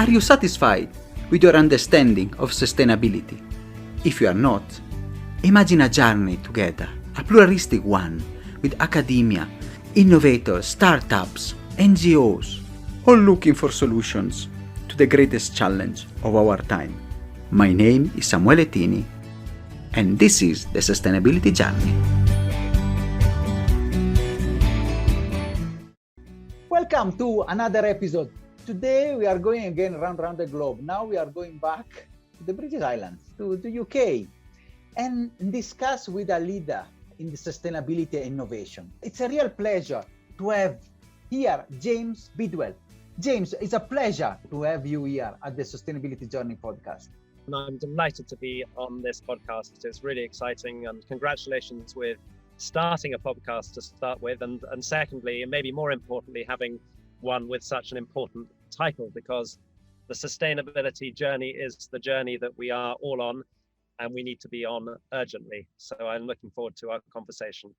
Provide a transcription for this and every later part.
Are you satisfied with your understanding of sustainability? If you are not, imagine a journey together, a pluralistic one, with academia, innovators, startups, NGOs, all looking for solutions to the greatest challenge of our time. My name is Samuele Tini, and this is the Sustainability Journey. Welcome to another episode. Today we are going again around the globe. Now we are going back to the British Islands, to the UK, and discuss with a leader in the sustainability and innovation. It's a real pleasure to have here James Bidwell. James, it's a pleasure to have you here at the Sustainability Journey podcast. And I'm delighted to be on this podcast. It's really exciting, and congratulations with starting a podcast to start with, and secondly, and maybe more importantly, having one with such an important title, because the sustainability journey is the journey that we are all on and we need to be on urgently. So I'm looking forward to our conversation.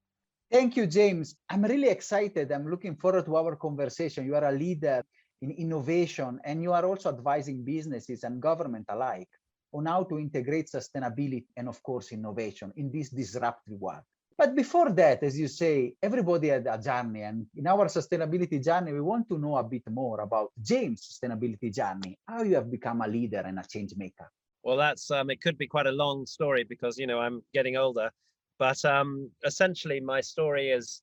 Thank you, James. I'm really excited. I'm looking forward to our conversation. You are a leader in innovation, and you are also advising businesses and government alike on how to integrate sustainability and, of course, innovation in this disruptive world. But before that, as you say, everybody had a journey, and in our sustainability journey, we want to know a bit more about James' sustainability journey, how you have become a leader and a change maker. Well, that's it could be quite a long story because, I'm getting older, but essentially my story is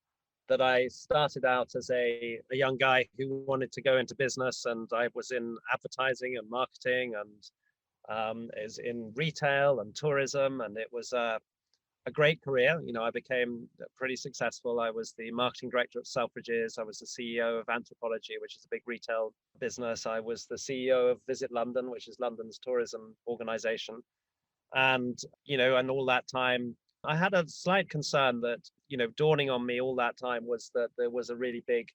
that I started out as a young guy who wanted to go into business, and I was in advertising and marketing and is in retail and tourism, and it was a great career. I became pretty successful. I was the marketing director at Selfridges. I was the CEO of Anthropology, which is a big retail business. I was the CEO of Visit London, which is London's tourism organization. And, and all that time, I had a slight concern that, dawning on me all that time was that there was a really big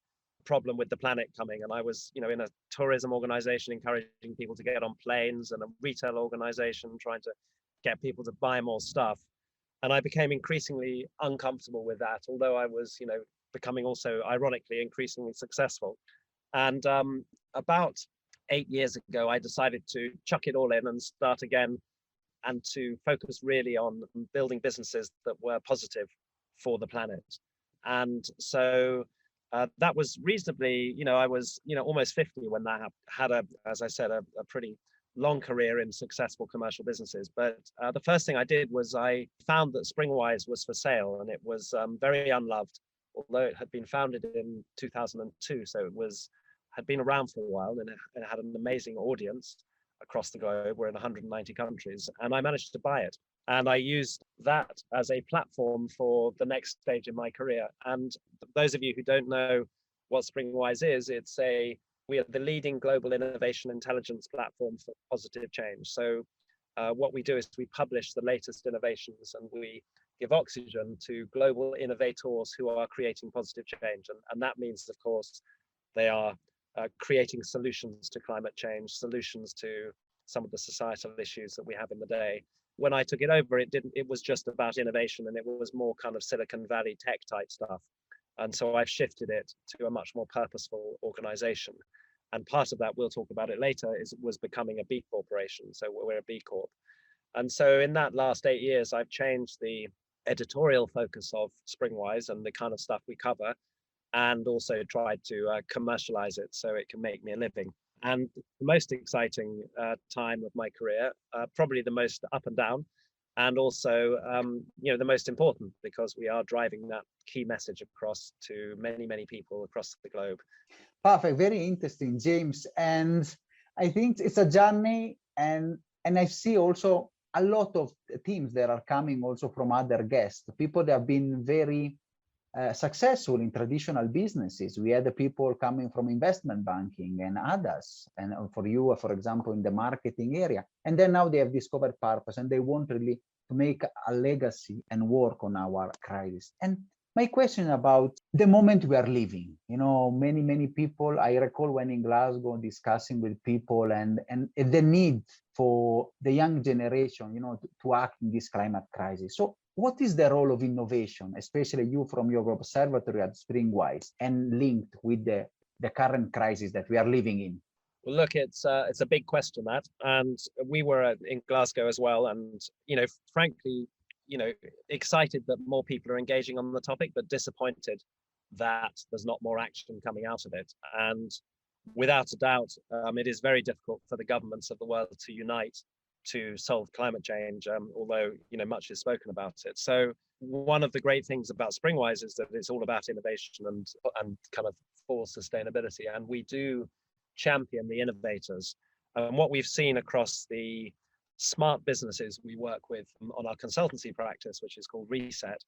problem with the planet coming. And I was, in a tourism organization encouraging people to get on planes, and a retail organization trying to get people to buy more stuff. And I became increasingly uncomfortable with that, although I was, becoming also, ironically, increasingly successful. And about 8 years ago, I decided to chuck it all in and start again, and to focus really on building businesses that were positive for the planet. And so that was reasonably, I was, almost 50 when that had as I said, a pretty long career in successful commercial businesses. But the first thing I did was I found that Springwise was for sale, and it was very unloved, although it had been founded in 2002. So had been around for a while, and it had an amazing audience across the globe. We're in 190 countries, and I managed to buy it. And I used that as a platform for the next stage in my career. And those of you who don't know what Springwise is, we are the leading global innovation intelligence platform for positive change. So what we do is we publish the latest innovations, and we give oxygen to global innovators who are creating positive change. And that means, of course, they are creating solutions to climate change, solutions to some of the societal issues that we have in the day. When I took it over, it was just about innovation, and it was more kind of Silicon Valley tech type stuff. And so I've shifted it to a much more purposeful organization. And part of that, we'll talk about it later, was becoming a B Corporation. So we're a B Corp. And so in that last 8 years, I've changed the editorial focus of Springwise and the kind of stuff we cover, and also tried to commercialize it so it can make me a living. And the most exciting time of my career, probably the most up and down, and also, the most important, because we are driving that key message across to many, many people across the globe. Perfect. Very interesting, James. And I think it's a journey, and I see also a lot of teams that are coming also from other guests, people that have been very successful in traditional businesses. We had the people coming from investment banking and others, and for you, for example, in the marketing area. And then now they have discovered purpose, and they want really to make a legacy and work on our crisis. And my question about the moment we are living, many people, I recall when in Glasgow discussing with people and the need for the young generation, to act in this climate crisis. So what is the role of innovation, especially you from your observatory at Springwise, and linked with the current crisis that we are living in? Well, look, it's a big question, that, and we were in Glasgow as well, and frankly, excited that more people are engaging on the topic, but disappointed that there's not more action coming out of it. And without a doubt, it is very difficult for the governments of the world to unite to solve climate change, although much is spoken about it. So one of the great things about Springwise is that it's all about innovation and kind of for sustainability, and we do champion the innovators. And what we've seen across the smart businesses we work with on our consultancy practice, which is called Reset,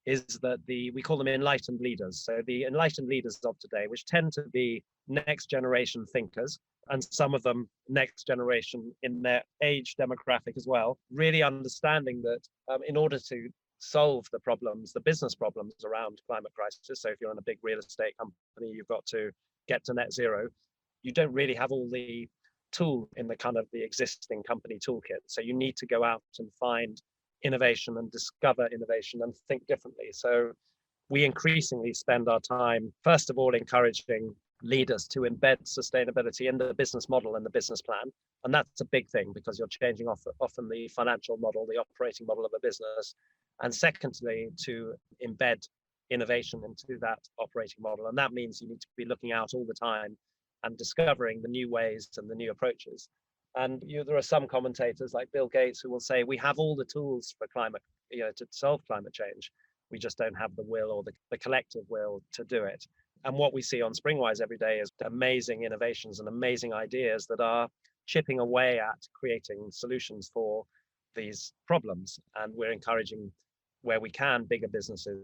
is that we call them enlightened leaders. So the enlightened leaders of today, which tend to be next generation thinkers, and some of them next generation in their age demographic as well, really understanding that in order to solve the problems, the business problems around climate crisis. So if you're in a big real estate company, you've got to get to net zero. You don't really have all the tool in the kind of the existing company toolkit. So you need to go out and find innovation and discover innovation and think differently. So we increasingly spend our time, first of all, encouraging leaders to embed sustainability in the business model and the business plan. And that's a big thing, because you're changing often the financial model, the operating model of a business. And secondly, to embed innovation into that operating model. And that means you need to be looking out all the time and discovering the new ways and the new approaches. And there are some commentators like Bill Gates who will say, we have all the tools for climate, to solve climate change. We just don't have the will or the collective will to do it. And what we see on Springwise every day is amazing innovations and amazing ideas that are chipping away at creating solutions for these problems. And we're encouraging, where we can, bigger businesses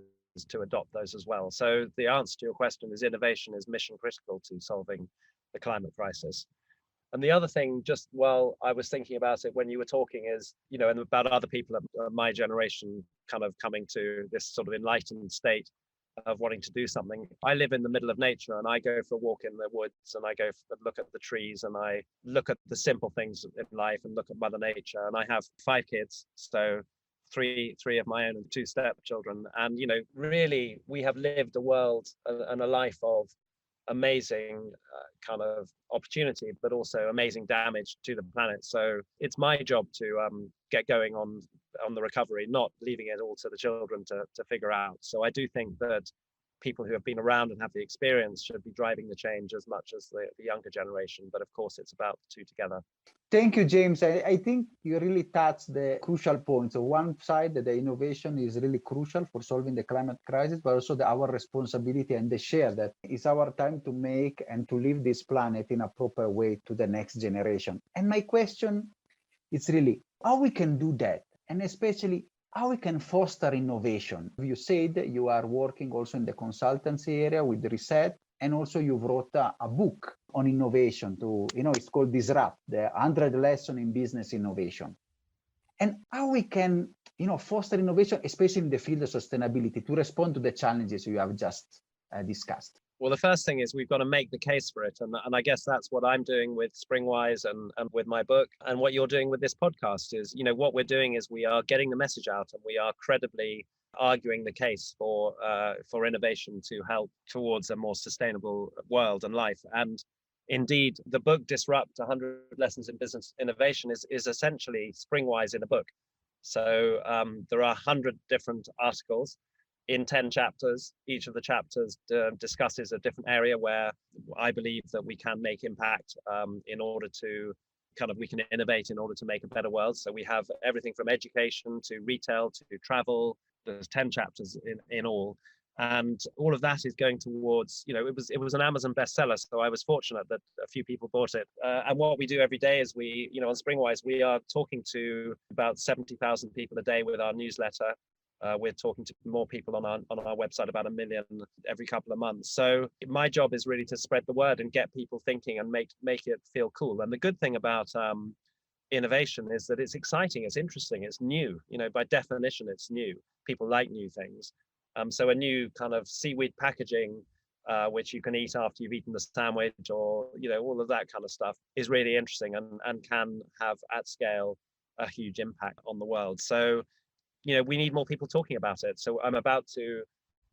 to adopt those as well. So the answer to your question is innovation is mission critical to solving the climate crisis. And the other thing, just while I was thinking about it when you were talking, is, and about other people of my generation kind of coming to this sort of enlightened state of wanting to do something. I live in the middle of nature, and I go for a walk in the woods, and I go look at the trees, and I look at the simple things in life and look at Mother Nature. And I have 5 kids, so three of my own and 2 stepchildren. And, really, we have lived a world and a life of amazing kind of opportunity, but also amazing damage to the planet. So it's my job to get going on the recovery, not leaving it all to the children to figure out. So I do think that people who have been around and have the experience should be driving the change as much as the younger generation. But of course, it's about the two together. Thank you, James. I think you really touched the crucial points. On one side, the innovation is really crucial for solving the climate crisis, but also our responsibility and the share that is our time to make and to leave this planet in a proper way to the next generation. And my question is really how we can do that, and especially how we can foster innovation. You said you are working also in the consultancy area with Reset, and also you wrote a book on innovation it's called Disrupt, the 100 Lessons in Business Innovation. And how we can, foster innovation, especially in the field of sustainability, to respond to the challenges you have just discussed. Well, the first thing is we've got to make the case for it. And I guess that's what I'm doing with Springwise and with my book. And what you're doing with this podcast is, what we're doing is we are getting the message out, and we are credibly arguing the case for innovation to help towards a more sustainable world and life. And indeed, the book Disrupt 100 Lessons in Business Innovation is essentially Springwise in a book. So there are 100 different articles in 10 chapters. Each of the chapters discusses a different area where I believe that we can make impact in order to we can innovate in order to make a better world. So we have everything from education to retail to travel. There's 10 chapters in all. And all of that is going towards, it was an Amazon bestseller. So I was fortunate that a few people bought it. And what we do every day is we, on Springwise, we are talking to about 70,000 people a day with our newsletter. We're talking to more people on our website, about 1 million every couple of months. So my job is really to spread the word and get people thinking and make it feel cool. And the good thing about innovation is that it's exciting, it's interesting, it's new. By definition, it's new. People like new things. So a new kind of seaweed packaging, which you can eat after you've eaten the sandwich, or all of that kind of stuff, is really interesting and can have at scale a huge impact on the world. So we need more people talking about it. So I'm about to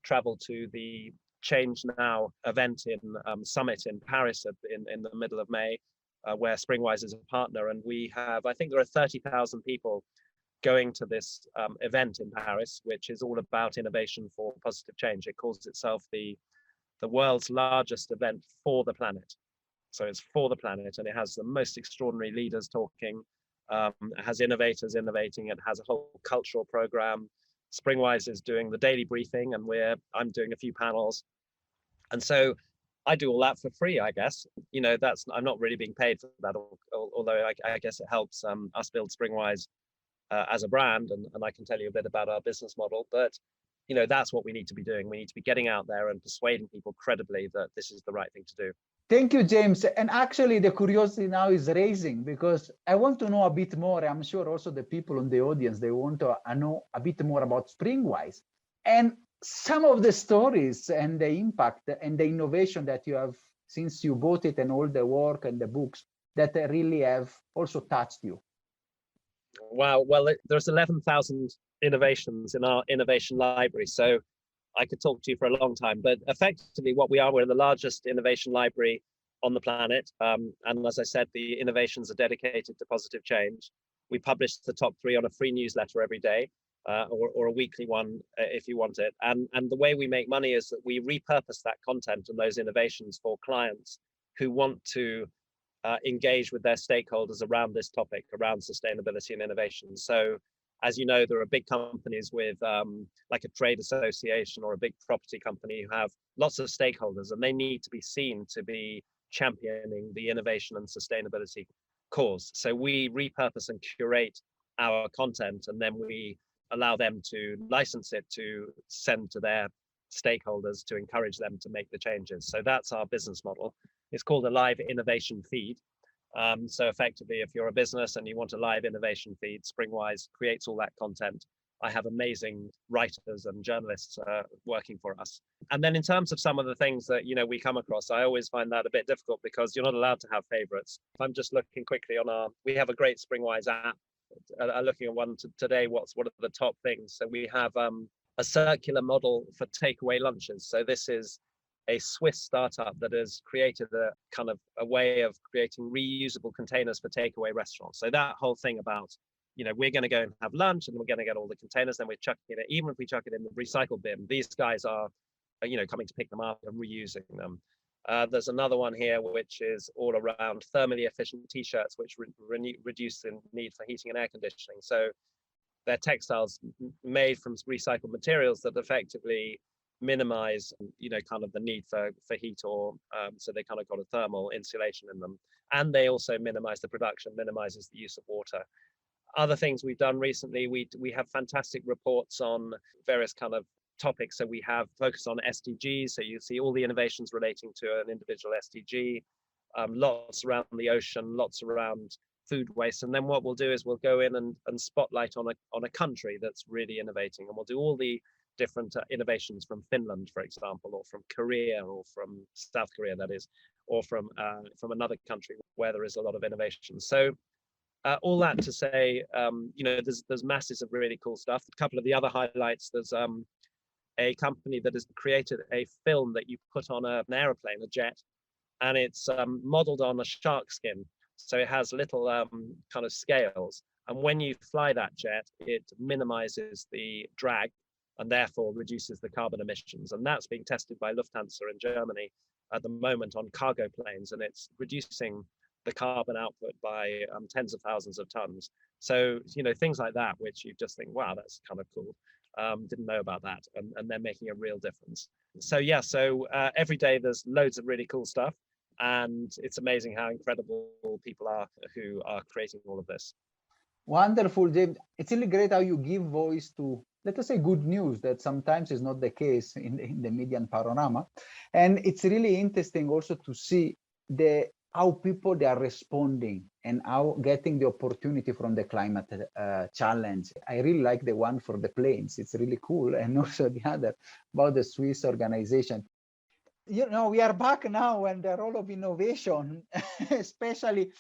travel to the Change Now event in summit in Paris in the middle of May. where Springwise is a partner. And we have, I think there are 30,000 people going to this event in Paris, which is all about innovation for positive change. It calls itself the world's largest event for the planet. So it's for the planet, and it has the most extraordinary leaders talking. It has innovators innovating. It has a whole cultural program. Springwise is doing the daily briefing, and I'm doing a few panels. And so I do all that for free, I guess. I'm not really being paid for that, although I guess it helps us build Springwise as a brand, and I can tell you a bit about our business model. But that's what we need to be doing. We need to be getting out there and persuading people credibly that this is the right thing to do. Thank you, James. And actually, the curiosity now is raising, because I want to know a bit more. I'm sure also the people in the audience, they want to know a bit more about Springwise and some of the stories and the impact and the innovation that you have since you bought it, and all the work and the books that really have also touched you. Wow. Well, there's 11,000 innovations in our innovation library. So I could talk to you for a long time, but effectively what we're the largest innovation library on the planet. And as I said, the innovations are dedicated to positive change. We publish the top 3 on a free newsletter every day, or a weekly one if you want it. And the way we make money is that we repurpose that content and those innovations for clients who want to engage with their stakeholders around this topic, around sustainability and innovation. So as you know, there are big companies with like a trade association or a big property company who have lots of stakeholders, and they need to be seen to be championing the innovation and sustainability cause. So we repurpose and curate our content, and then we allow them to license it to send to their stakeholders to encourage them to make the changes. So that's our business model. It's called a live innovation feed. So effectively, if you're a business and you want a live innovation feed, Springwise creates all that content. I have amazing writers and journalists working for us. And then in terms of some of the things that we come across, I always find that a bit difficult because you're not allowed to have favorites. I'm just looking quickly we have a great Springwise app. Looking at one today, what are the top things? So we have a circular model for takeaway lunches. So this is a Swiss startup that has created a way of creating reusable containers for takeaway restaurants. So that whole thing about, we're going to go and have lunch and we're going to get all the containers, then we're chucking it, even if we chuck it in the recycle bin, these guys are, coming to pick them up and reusing them. There's another one here, which is all around thermally efficient t-shirts, which reduce the need for heating and air conditioning. So they're textiles made from recycled materials that effectively minimize the need for heat, or so they got a thermal insulation in them, and they also minimize the production, minimizes the use of water. Other things we've done recently, we have fantastic reports on various topics. So we have focused on SDGs, so you see all the innovations relating to an individual SDG, lots around the ocean, lots around food waste. And then what we'll do is we'll go in and spotlight on a country that's really innovating, and we'll do all the different innovations from Finland, for example, or from Korea, or from South Korea, that is, or from another country where there is a lot of innovation. So all that to say, there's masses of really cool stuff. A couple of the other highlights, there's a company that has created a film that you put on an aeroplane, a jet, and it's modeled on a shark skin. So it has little scales, and when you fly that jet, it minimizes the drag and therefore reduces the carbon emissions. And that's being tested by Lufthansa in Germany at the moment on cargo planes, and it's reducing the carbon output by tens of thousands of tons. So, things like that, which you just think, wow, that's kind of cool. Didn't know about that. And they're making a real difference. So yeah, every day there's loads of really cool stuff. And it's amazing how incredible people are who are creating all of this. Wonderful, James. It's really great how you give voice to, let us say, good news that sometimes is not the case in the media and panorama. And it's really interesting also to see how people they are responding and how getting the opportunity from the climate challenge. I really like the one for the planes. It's really cool. And also the other about the Swiss organization. We are back now, and the role of innovation, especially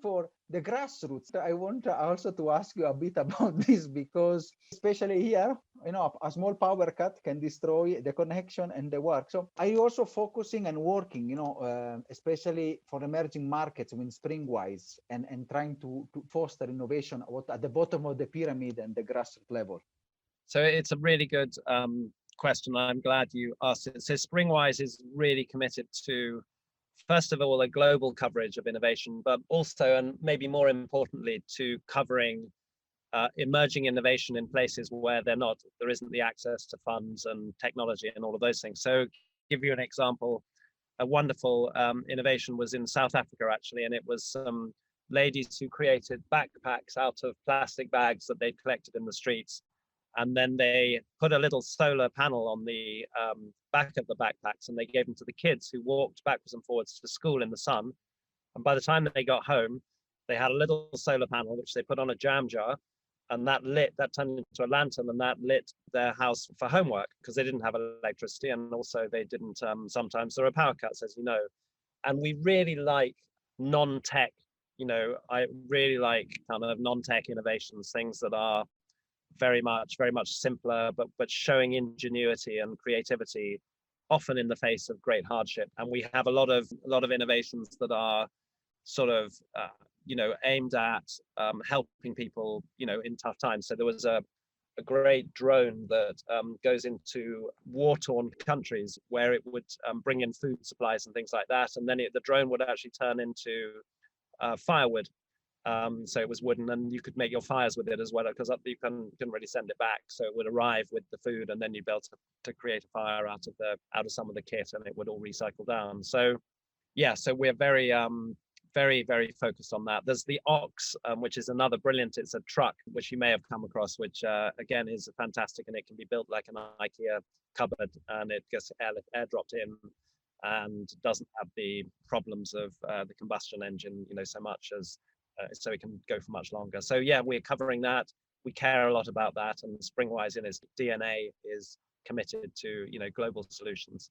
for the grassroots. I want also to ask you a bit about this, because especially here a small power cut can destroy the connection and the work. So are you also focusing and working, especially for emerging markets with Springwise and trying to foster innovation at the bottom of the pyramid and the grassroots level? So it's a really good question. I'm glad you asked it. So Springwise is really committed to, first of all, a global coverage of innovation, but also, and maybe more importantly, to covering emerging innovation in places where there isn't the access to funds and technology and all of those things. So give you an example, a wonderful innovation was in South Africa, actually, and it was some ladies who created backpacks out of plastic bags that they'd collected in the streets. And then they put a little solar panel on the back of the backpacks, and they gave them to the kids who walked backwards and forwards to school in the sun. And by the time that they got home, they had a little solar panel, which they put on a jam jar, and that turned into a lantern, and that lit their house for homework, because they didn't have electricity, and also they didn't, sometimes there are power cuts, as you know. And we really like non-tech, I really like kind of non-tech innovations, things that are very much simpler, but showing ingenuity and creativity, often in the face of great hardship. And we have a lot of innovations that are sort of aimed at helping people in tough times. So there was a great drone that goes into war-torn countries where it would bring in food supplies and things like that, and then the drone would actually turn into firewood. So it was wooden, and you could make your fires with it as well, because you couldn't really send it back. So it would arrive with the food, and then you'd be able to create a fire out of some of the kit, and it would all recycle down. So yeah, so we're very very focused on that. There's the Ox, which is another brilliant. It's a truck which you may have come across, which again is fantastic, and it can be built like an IKEA cupboard, and it gets air dropped in and doesn't have the problems of the combustion engine, so much as so it can go for much longer. So yeah, we're covering that. We care a lot about that, and Springwise in its DNA is committed to global solutions.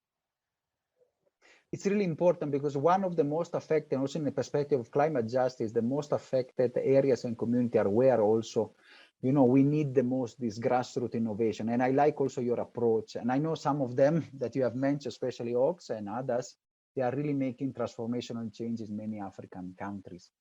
It's really important, because one of the most affected, also in the perspective of climate justice, the most affected areas and community are where also, we need the most this grassroots innovation. And I like also your approach. And I know some of them that you have mentioned, especially Oaks and others, they are really making transformational changes in many African countries.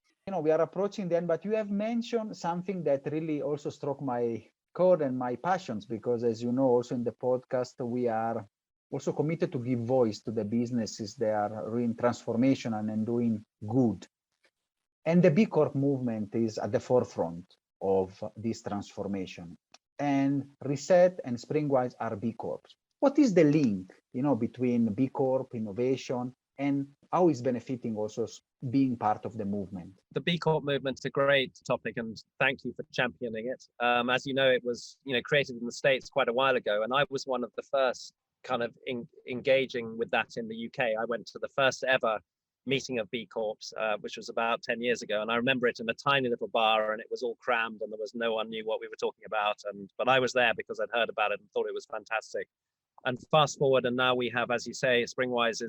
We are approaching the end, but you have mentioned something that really also struck my chord and my passions, because as you know, also in the podcast, we are also committed to give voice to the businesses that are really transformational and doing good. And the B Corp movement is at the forefront of this transformation. And Reset and Springwise are B Corps. What is the link, between B Corp, innovation, and how is benefiting also being part of the movement? The B Corp movement is a great topic, and thank you for championing it. As you know, it was created in the States quite a while ago, and I was one of the first kind of engaging with that in the UK. I went to the first ever meeting of B Corps, which was about 10 years ago, and I remember it in a tiny little bar, and it was all crammed, and no one knew what we were talking about. But I was there because I'd heard about it and thought it was fantastic. And fast forward, and now we have, as you say, Springwise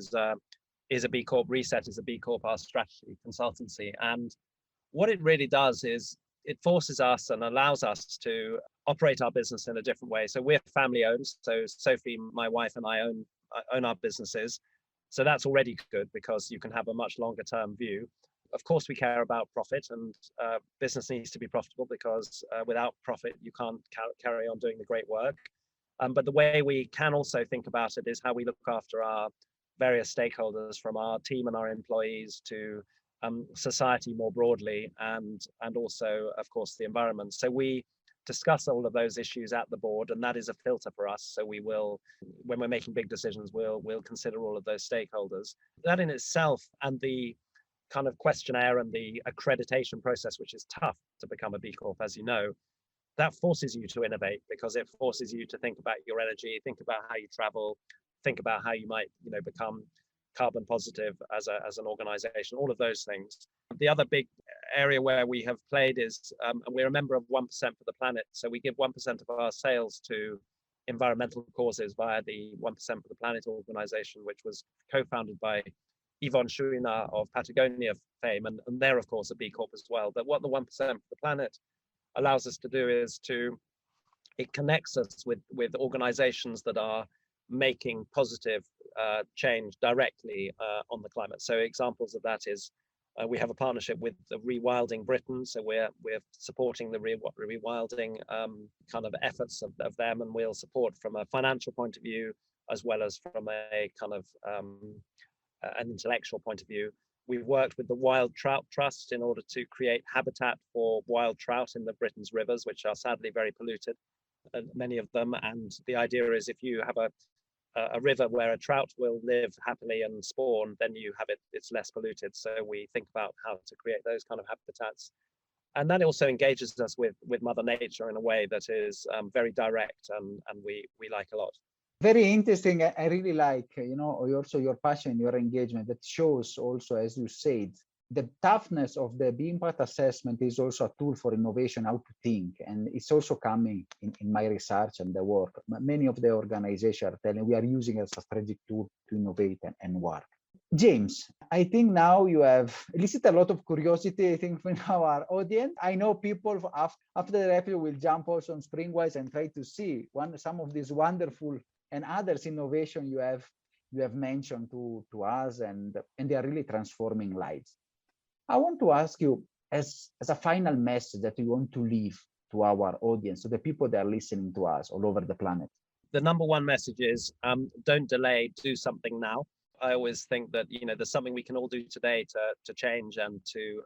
is a B Corp, Reset is a B Corp, our strategy consultancy. And what it really does is it forces us and allows us to operate our business in a different way. So we're family owned. So Sophie, my wife, and I own our businesses. So that's already good, because you can have a much longer term view. Of course, we care about profit, and business needs to be profitable, because without profit, you can't carry on doing the great work. But the way we can also think about it is how we look after our various stakeholders, from our team and our employees to society more broadly, and also, of course, the environment. So we discuss all of those issues at the board, and that is a filter for us. So we will, when we're making big decisions, we'll consider all of those stakeholders. That in itself, and the kind of questionnaire and the accreditation process, which is tough to become a B Corp, as you know, that forces you to innovate, because it forces you to think about your energy, think about how you travel, think about how you might, become carbon positive as an organization, all of those things. The other big area where we have played is, and we're a member of 1% for the Planet. So we give 1% of our sales to environmental causes via the 1% for the Planet organization, which was co-founded by Yvonne Chouinard of Patagonia fame. And they're, of course, a B Corp as well. But what the 1% for the Planet allows us to do is to it connects us with organizations that are making positive change directly on the climate. So examples of that is we have a partnership with the Rewilding Britain, so we're supporting the rewilding kind of efforts of them, and we'll support from a financial point of view as well as from a kind of an intellectual point of view. We've worked with the Wild Trout Trust in order to create habitat for wild trout in the Britain's rivers, which are sadly very polluted, many of them. And the idea is if you have a river where a trout will live happily and spawn, then you have it's less polluted. So we think about how to create those kind of habitats. And that also engages us with Mother Nature in a way that is very direct and we like a lot. Very interesting. I really like, also your passion, your engagement. That shows also, as you said, the toughness of the impact assessment is also a tool for innovation, how to think. And it's also coming in my research and the work. Many of the organizations are telling we are using it as a strategic tool to innovate and work. James, I think now you have elicited a lot of curiosity, I think, from our audience. I know people after the episode will jump also on Springwise and try to see some of these wonderful and others innovation you have mentioned to us, and they are really transforming lives. I want to ask you, as a final message that you want to leave to our audience, to the people that are listening to us all over the planet. The number one message is don't delay, do something now. I always think that there's something we can all do today to change and to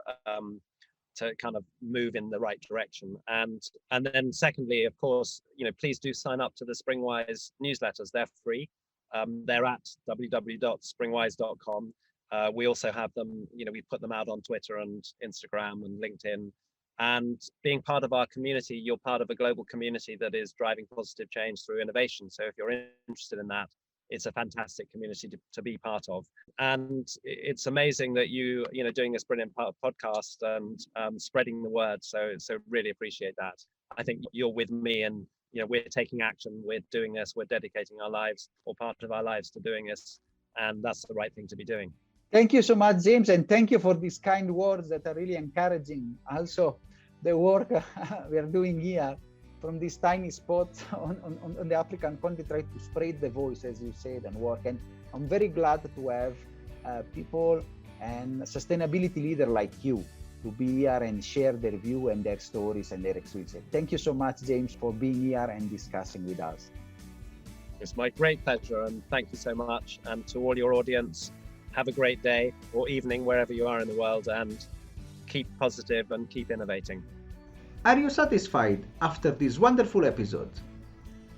kind of move in the right direction. And then secondly, of course, please do sign up to the Springwise newsletters. They're free. They're at www.springwise.com. We also have them, we put them out on Twitter and Instagram and LinkedIn. And being part of our community, you're part of a global community that is driving positive change through innovation. So if you're interested in that, it's a fantastic community to be part of. And it's amazing that you doing this brilliant podcast and spreading the word. So really appreciate that. I think you're with me, and we're taking action. We're doing this. We're dedicating our lives or part of our lives to doing this. And that's the right thing to be doing. Thank you so much, James. And thank you for these kind words that are really encouraging. Also, the work we are doing here from this tiny spot on the African continent, try to spread the voice, as you said, and work. And I'm very glad to have people and sustainability leader like you to be here and share their view and their stories and their experiences. Thank you so much, James, for being here and discussing with us. It's my great pleasure, and thank you so much. And to all your audience, have a great day or evening wherever you are in the world, and keep positive and keep innovating. Are you satisfied after this wonderful episode?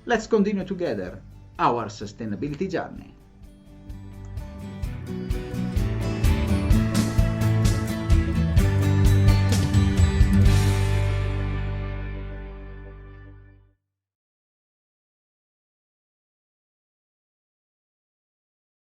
Let's continue together our sustainability journey.